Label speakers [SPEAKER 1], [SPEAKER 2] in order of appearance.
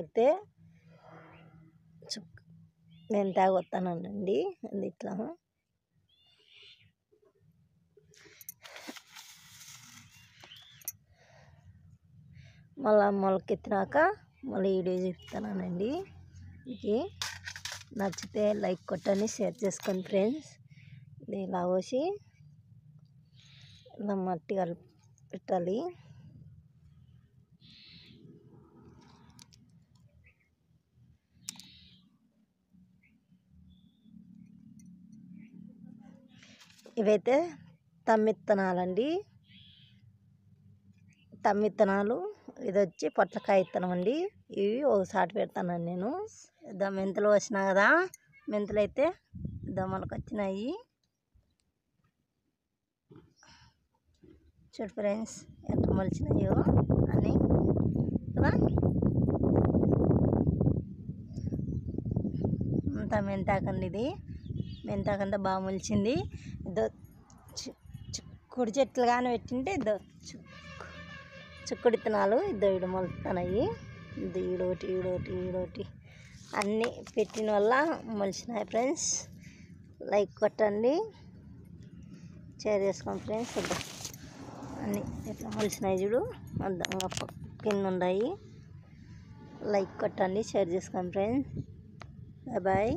[SPEAKER 1] వెళ్తే నేను తాగొస్తానండి. అది ఇట్లా మళ్ళీ మొలకెత్తినాక మళ్ళీ వీడియో చెప్తానండి. ఇది నచ్చితే లైక్ కొట్టండి, షేర్ చేసుకోండి ఫ్రెండ్స్. ఇది ఇలా పోసి ఇలా మట్టి కలిపి పెట్టాలి. ఇవైతే తమ్మిత్తనాలండి. తమ్మిత్తనాలు ఇది వచ్చి పొట్లకాయ ఇత్తనం అండి. ఇవి ఒకసారి పెడతానండి నేను. ఇద్దా మెంతులు వచ్చినా కదా, మెంతులు అయితే మనకు వచ్చినాయి. చూడు ఫ్రెండ్స్ ఎంత మొలిచినాయో అని కదా. అంతా మెంతాకండి, ఇది మెంతాకంతా బాగా మొలిచింది. ఇదో చిక్కుడు చెట్లు కానీ పెట్టింటే ఇదో చిక్కుడు విత్తనాలు ఇద్దరు ఈడ మొలుస్తున్నాయి. ఇది ఈడోటి అన్నీ పెట్టిన వల్ల మొలిచినాయి ఫ్రెండ్స్. లైక్ కొట్టండి, షేర్ చేసుకోండి ఫ్రెండ్స్. అన్నీ ఇట్లా మొలిచినాయి చూడు, అర్థంగా కింద ఉన్నాయి. లైక్ కొట్టండి, షేర్ చేసుకోండి ఫ్రెండ్స్. Bye bye.